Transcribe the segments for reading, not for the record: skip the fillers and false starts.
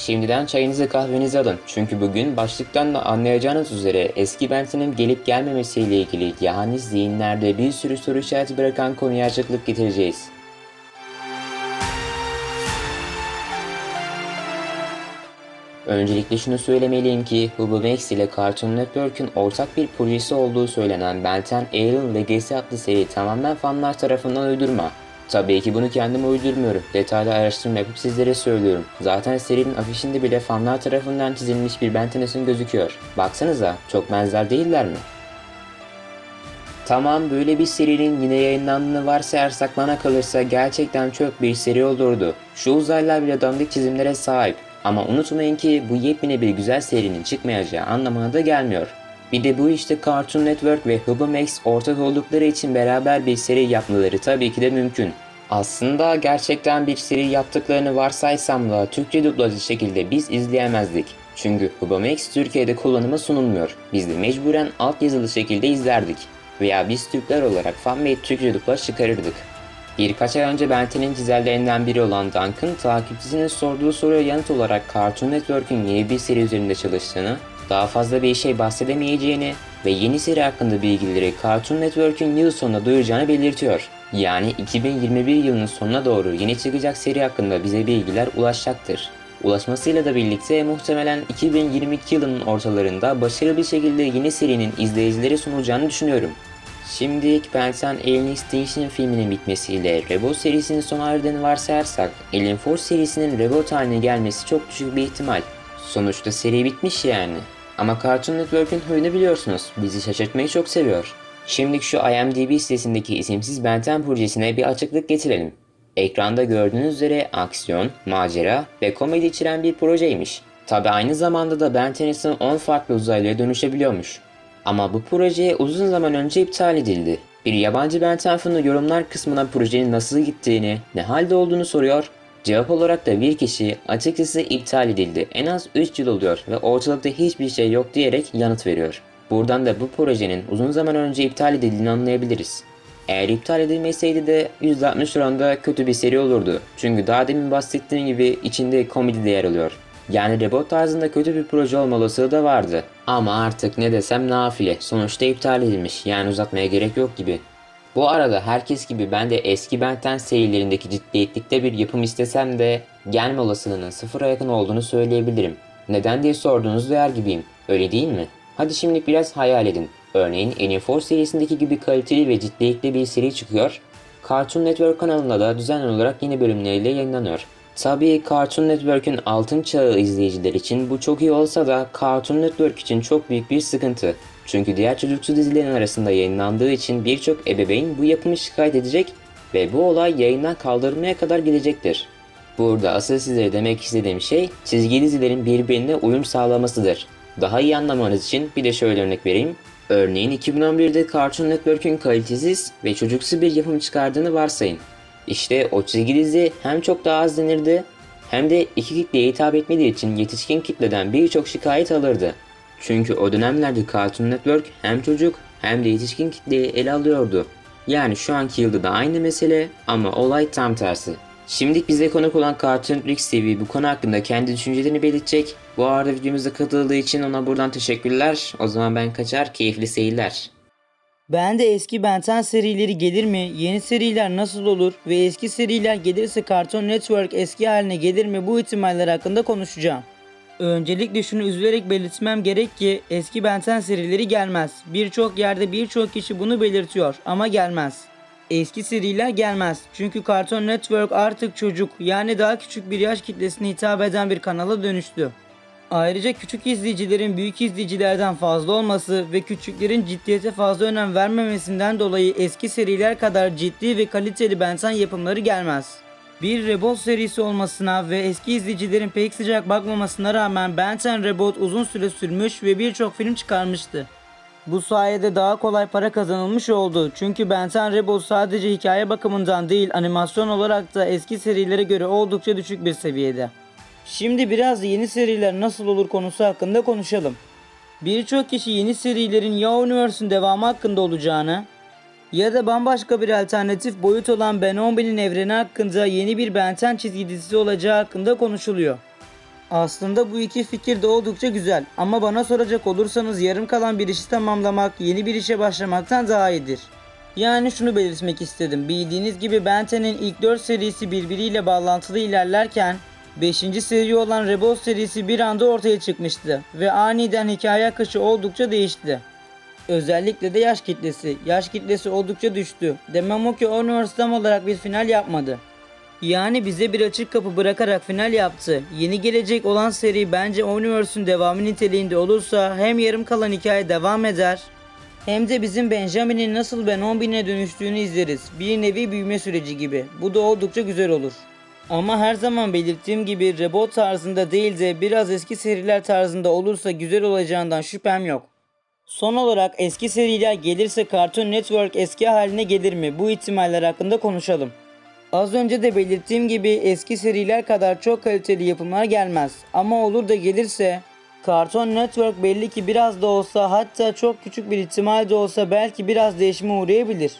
Şimdiden çayınızı kahvenizi alın. Çünkü bugün başlıktan da anlayacağınız üzere eski Benten'in gelip gelmemesiyle ilgili yani zihinlerde bir sürü soru işareti bırakan konuya açıklık getireceğiz. Öncelikle şunu söylemeliyim ki Hubmax ile Cartoon Network'ün ortak bir projesi olduğu söylenen Ben 10 Alien Legacy adlı seri tamamen fanlar tarafından uydurma. Tabii ki bunu kendim uydurmuyorum. Detaylı araştırma yapıp sizlere söylüyorum. Zaten serinin afişinde bile fanlar tarafından çizilmiş bir Ben 10 isim gözüküyor. Baksanıza, çok benzer değiller mi? Tamam, böyle bir serinin yine yayınlandığını varsayarsak bana kalırsa gerçekten çok bir seri olurdu. Şu uzaylılar bile dandik çizimlere sahip. Ama unutmayın ki bu yepyeni bir güzel serinin çıkmayacağı anlamına da gelmiyor. Bir de bu işte Cartoon Network ve Hubmax ortak oldukları için beraber bir seri yapmaları tabii ki de mümkün. Aslında gerçekten bir seri yaptıklarını varsaysam da Türkçe dublajlı şekilde biz izleyemezdik. Çünkü Hubmax Türkiye'de kullanıma sunulmuyor. Biz de mecburen altyazılı şekilde izlerdik. Veya biz Türkler olarak fanmade Türkçe dublaj çıkarırdık. Birkaç ay önce Ben 10'in çizerlerinden biri olan Duncan, takipçisinin sorduğu soruya yanıt olarak Cartoon Network'ün yeni bir seri üzerinde çalıştığını, daha fazla bir şey bahsedemeyeceğini ve yeni seri hakkında bilgileri Cartoon Network'ün yıl sonunda duyuracağını belirtiyor. Yani 2021 yılının sonuna doğru yeni çıkacak seri hakkında bize bilgiler ulaşacaktır. Ulaşmasıyla da birlikte muhtemelen 2022 yılının ortalarında başarılı bir şekilde yeni serinin izleyicilere sunulacağını düşünüyorum. Şimdilik Ben 10 Alien Extinction filminin bitmesiyle Reboot serisinin sona erdiğini varsayarsak Alien Force serisinin reboot haline gelmesi çok düşük bir ihtimal. Sonuçta seri bitmiş yani. Ama Cartoon Network'ün huyunu biliyorsunuz, bizi şaşırtmayı çok seviyor. Şimdi şu IMDb sitesindeki isimsiz Ben 10 projesine bir açıklık getirelim. Ekranda gördüğünüz üzere aksiyon, macera ve komedi içeren bir projeymiş. Tabi aynı zamanda da Ben Tennyson 10 farklı uzaylıya dönüşebiliyormuş. Ama bu proje uzun zaman önce iptal edildi. Bir yabancı Ben 10 fanı yorumlar kısmına projenin nasıl gittiğini, ne halde olduğunu soruyor. Cevap olarak da bir kişi açıkçası iptal edildi, en az 3 yıl oluyor ve ortalıkta hiçbir şey yok diyerek yanıt veriyor. Buradan da bu projenin uzun zaman önce iptal edildiğini anlayabiliriz. Eğer iptal edilmeseydi de %60 oranda kötü bir seri olurdu. Çünkü daha demin bahsettiğim gibi içinde komedi de yer alıyor. Yani reboot tarzında kötü bir proje olma olasılığı da vardı. Ama artık ne desem nafile. Sonuçta iptal edilmiş. Yani uzatmaya gerek yok gibi. Bu arada herkes gibi ben de eski Ben 10 serilerindeki ciddiyetlikte bir yapım istesem de gelme olasılığının sıfıra yakın olduğunu söyleyebilirim. Neden diye sorduğunuz duyar gibiyim. Öyle değil mi? Hadi şimdi biraz hayal edin. Örneğin Alien Force serisindeki gibi kaliteli ve ciddiyetli bir seri çıkıyor. Cartoon Network kanalında da düzenli olarak yeni bölümleriyle yayınlanıyor. Tabii Cartoon Network'ün altın çağı izleyiciler için bu çok iyi olsa da Cartoon Network için çok büyük bir sıkıntı. Çünkü diğer çocuksu dizilerin arasında yayınlandığı için birçok ebeveyn bu yapımı şikayet edecek ve bu olay yayından kaldırılmaya kadar gidecektir. Burada asıl sizlere demek istediğim şey çizgi dizilerin birbirine uyum sağlamasıdır. Daha iyi anlamanız için bir de şöyle örnek vereyim. Örneğin 2011'de Cartoon Network'ün kalitesiz ve çocuksu bir yapım çıkardığını varsayın. İşte o çizgi dizi hem çok daha az denirdi hem de iki kitleye hitap etmediği için yetişkin kitleden birçok şikayet alırdı. Çünkü o dönemlerde Cartoon Network hem çocuk hem de yetişkin kitleyi ele alıyordu. Yani şu anki yılda da aynı mesele ama olay tam tersi. Şimdi bize konuk olan Cartoon Network TV bu konu hakkında kendi düşüncelerini belirtecek. Bu arada videomuza katıldığı için ona buradan teşekkürler. O zaman ben kaçar, keyifli seyirler. Ben de eski Ben 10 serileri gelir mi? Yeni seriler nasıl olur? Ve eski seriler gelirse Cartoon Network eski haline gelir mi? Bu ihtimaller hakkında konuşacağım. Öncelikle şunu üzülerek belirtmem gerek ki eski Ben 10 serileri gelmez. Birçok yerde birçok kişi bunu belirtiyor ama gelmez. Eski seriler gelmez. Çünkü Cartoon Network artık çocuk yani daha küçük bir yaş kitlesine hitap eden bir kanala dönüştü. Ayrıca küçük izleyicilerin büyük izleyicilerden fazla olması ve küçüklerin ciddiyete fazla önem vermemesinden dolayı eski seriler kadar ciddi ve kaliteli Ben 10 yapımları gelmez. Bir reboot serisi olmasına ve eski izleyicilerin pek sıcak bakmamasına rağmen Ben 10 reboot uzun süre sürmüş ve birçok film çıkarmıştı. Bu sayede daha kolay para kazanılmış oldu. Çünkü Ben 10 reboot sadece hikaye bakımından değil animasyon olarak da eski serilere göre oldukça düşük bir seviyede. Şimdi biraz da yeni seriler nasıl olur konusu hakkında konuşalım. Birçok kişi yeni serilerin ya Universe'ün devamı hakkında olacağını ya da bambaşka bir alternatif boyut olan Ben 11'in evreni hakkında yeni bir Ben 10 çizgi dizisi olacağı hakkında konuşuluyor. Aslında bu iki fikir de oldukça güzel ama bana soracak olursanız yarım kalan bir işi tamamlamak yeni bir işe başlamaktan daha iyidir. Yani şunu belirtmek istedim. Bildiğiniz gibi Ben 10'in ilk 4 serisi birbiriyle bağlantılı ilerlerken 5. seri olan Rebels serisi bir anda ortaya çıkmıştı ve aniden hikaye akışı oldukça değişti. Özellikle de yaş kitlesi. Yaş kitlesi oldukça düştü. Demem o ki Universe tam olarak bir final yapmadı. Yani bize bir açık kapı bırakarak final yaptı. Yeni gelecek olan seri bence Universe'ün devamı niteliğinde olursa hem yarım kalan hikaye devam eder hem de bizim Benjamin'in nasıl Ben 11'ine dönüştüğünü izleriz. Bir nevi büyüme süreci gibi. Bu da oldukça güzel olur. Ama her zaman belirttiğim gibi reboot tarzında değil de biraz eski seriler tarzında olursa güzel olacağından şüphem yok. Son olarak eski seriler gelirse Cartoon Network eski haline gelir mi? Bu ihtimaller hakkında konuşalım. Az önce de belirttiğim gibi eski seriler kadar çok kaliteli yapımlar gelmez. Ama olur da gelirse Cartoon Network belli ki biraz da olsa, hatta çok küçük bir ihtimal de olsa belki biraz değişime uğrayabilir.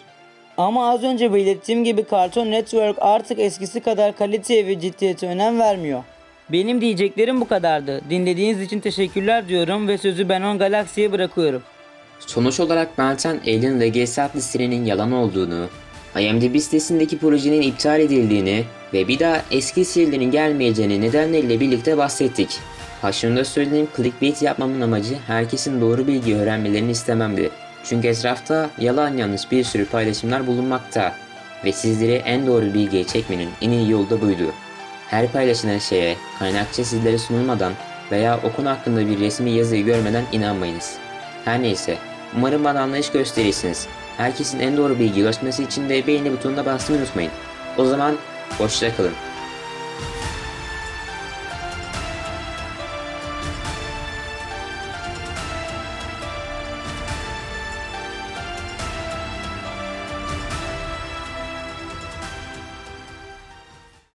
Ama az önce belirttiğim gibi Cartoon Network artık eskisi kadar kaliteye ve ciddiyete önem vermiyor. Benim diyeceklerim bu kadardı. Dinlediğiniz için teşekkürler diyorum ve sözü Ben 10 Galaxy'ye bırakıyorum. Sonuç olarak Ben 10 Alien Legacy adlı serinin yalan olduğunu, IMDb sitesindeki projenin iptal edildiğini ve bir daha eski serilerin gelmeyeceğini nedenleriyle birlikte bahsettik. Şunu da söyleyeyim, clickbait yapmamın amacı herkesin doğru bilgi öğrenmelerini istememdi. Çünkü etrafta yalan yanlış bir sürü paylaşımlar bulunmakta ve sizleri en doğru bilgiye çekmenin en iyi yolu da buydu. Her paylaşılan şeye kaynakça sizlere sunulmadan veya o konu hakkında bir resmi yazıyı görmeden inanmayınız. Her neyse, umarım bana anlayış gösterirsiniz. Herkesin en doğru bilgiye ulaşması için de beğeni butonuna basmayı unutmayın. O zaman hoşça kalın.